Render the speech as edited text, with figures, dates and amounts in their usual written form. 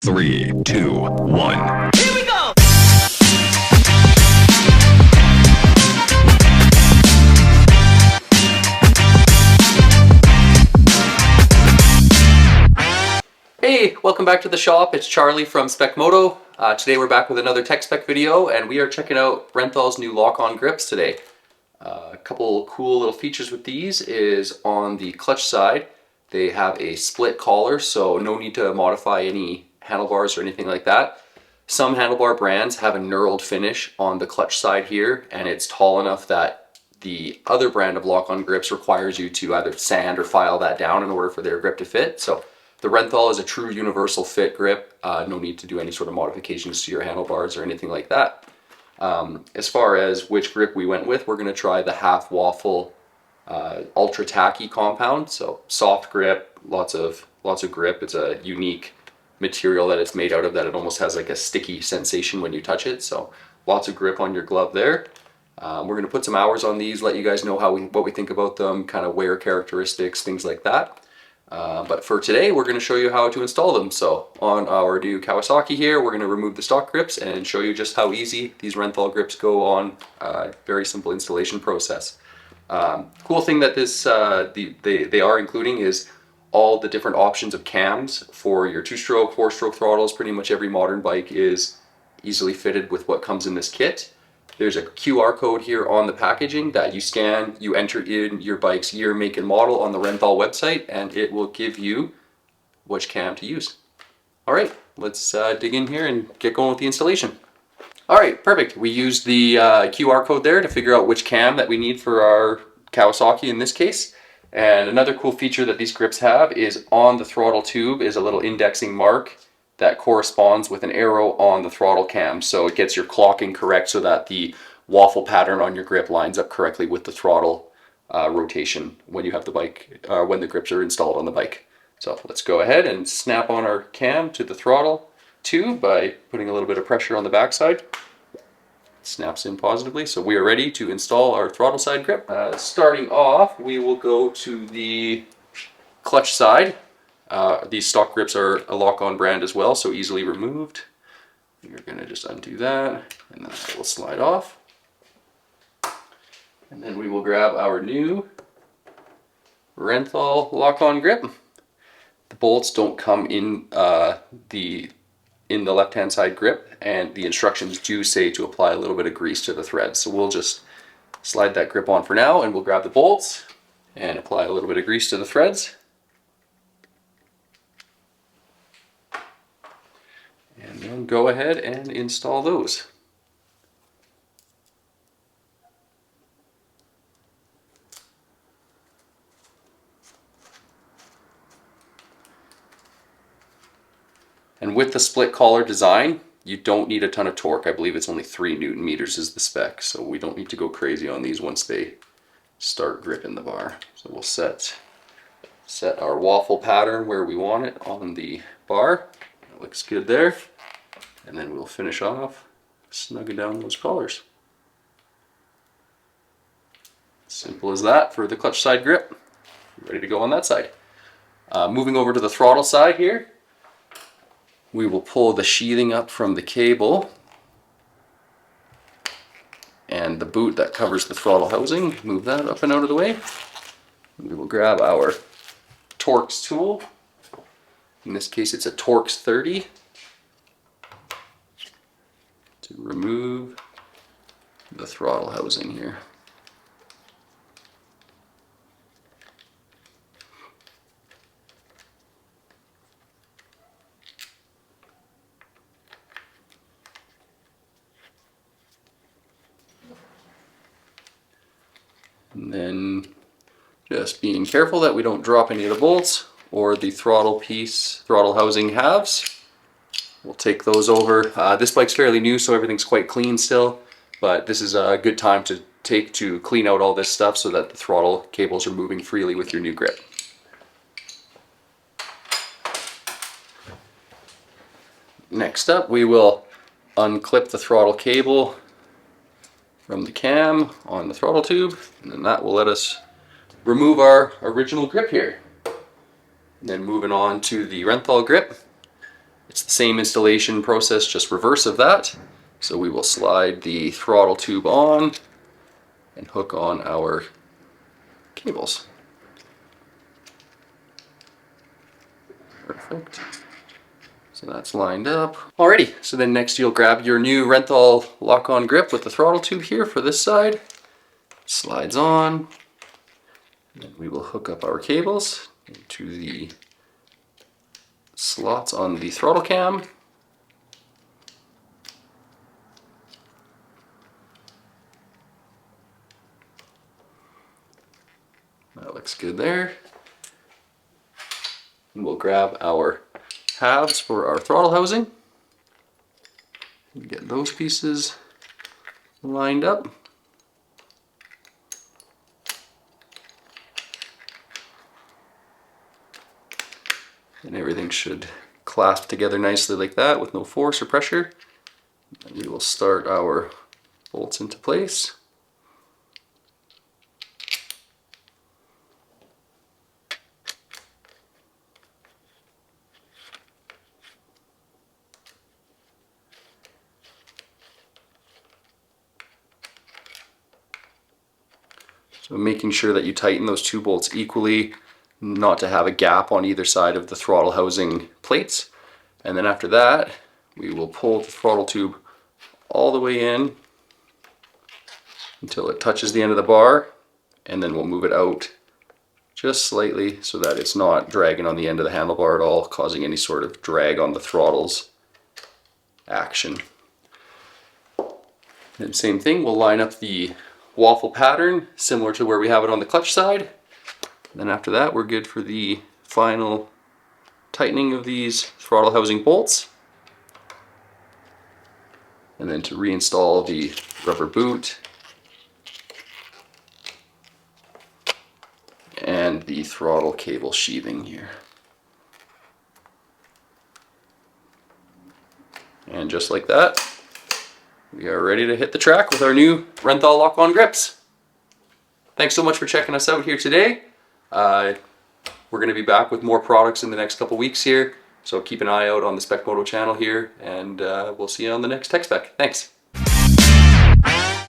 3, 2, 1. Here we go! Hey, welcome back to the shop. It's Charlie from Spec. Today we're back with another tech spec video, and we are checking out Renthal's new lock-on grips today. A couple cool little features with these is on the clutch side, they have a split collar, so no need to modify any handlebars or anything like that. Some handlebar brands have a knurled finish on the clutch side here, and it's tall enough that the other brand of lock-on grips requires you to either sand or file that down in order for their grip to fit. So the Renthal is a true universal fit grip. No need to do any sort of modifications to your handlebars or anything like that. As far as which grip we went with, we're going to try the half waffle ultra tacky compound. So soft grip, lots of grip. It's a unique material that it's made out of, that it almost has like a sticky sensation when you touch it. So lots of grip on your glove there. We're going to put some hours on these, let you guys know what we think about them, kind of wear characteristics, things like that. But for today, we're going to show you how to install them. So on our new Kawasaki here, we're going to remove the stock grips and show you just how easy these Renthal grips go on. Very simple installation process. Cool thing that they are including is all the different options of cams for your 2-stroke, 4-stroke throttles. Pretty much every modern bike is easily fitted with what comes in this kit. There's a QR code here on the packaging that you scan, you enter in your bike's year, make, and model on the Renthal website, and it will give you which cam to use. All right, let's dig in here and get going with the installation. All right, perfect. We used the QR code there to figure out which cam that we need for our Kawasaki in this case. And another cool feature that these grips have is on the throttle tube is a little indexing mark that corresponds with an arrow on the throttle cam. So it gets your clocking correct so that the waffle pattern on your grip lines up correctly with the throttle rotation when you have the bike, when the grips are installed on the bike. So let's go ahead and snap on our cam to the throttle tube by putting a little bit of pressure on the backside. It snaps in positively. So we are ready to install our throttle side grip. Starting off, we will go to the clutch side. These stock grips are a lock-on brand as well, so easily removed. You're going to just undo that, and then that will slide off. And then we will grab our new Renthal lock-on grip. The bolts don't come in the left-hand side grip, and the instructions do say to apply a little bit of grease to the thread. So we'll just slide that grip on for now, and we'll grab the bolts and apply a little bit of grease to the threads. And then go ahead and install those. And with the split collar design, you don't need a ton of torque. I believe it's only 3 Newton meters is the spec, so we don't need to go crazy on these once they start gripping the bar. So we'll set our waffle pattern where we want it on the bar. That looks good there. And then we'll finish off snugging down those collars. Simple as that for the clutch side grip. Ready to go on that side. Moving over to the throttle side here, we will pull the sheathing up from the cable and the boot that covers the throttle housing. Move that up and out of the way. We will grab our Torx tool. In this case, it's a Torx 30. To remove the throttle housing here. And then just being careful that we don't drop any of the bolts or the throttle housing halves. We'll take those over. This bike's fairly new, so everything's quite clean still, but this is a good time to take to clean out all this stuff so that the throttle cables are moving freely with your new grip. Next up, we will unclip the throttle cable from the cam on the throttle tube, and then that will let us remove our original grip here. And then moving on to the Renthal grip. It's the same installation process, just reverse of that. So we will slide the throttle tube on and hook on our cables. Perfect. So that's lined up. Alrighty, so then next you'll grab your new Renthal Lock-On Grip with the throttle tube here for this side. Slides on. And then we will hook up our cables into the slots on the throttle cam. That looks good there. And we'll grab our halves for our throttle housing. Get those pieces lined up. And everything should clasp together nicely like that with no force or pressure. And we will start our bolts into place. So making sure that you tighten those two bolts equally, not to have a gap on either side of the throttle housing plates. And then after that, we will pull the throttle tube all the way in until it touches the end of the bar, and then we'll move it out just slightly so that it's not dragging on the end of the handlebar at all, causing any sort of drag on the throttle's action. And same thing, we'll line up the waffle pattern similar to where we have it on the clutch side. Then after that, we're good for the final tightening of these throttle housing bolts. And then to reinstall the rubber boot and the throttle cable sheathing here. And just like that, we are ready to hit the track with our new Renthal Lock-On Grips. Thanks so much for checking us out here today. We're going to be back with more products in the next couple weeks here, so keep an eye out on the Spec channel here, and we'll see you on the next Tech Spec. Thanks.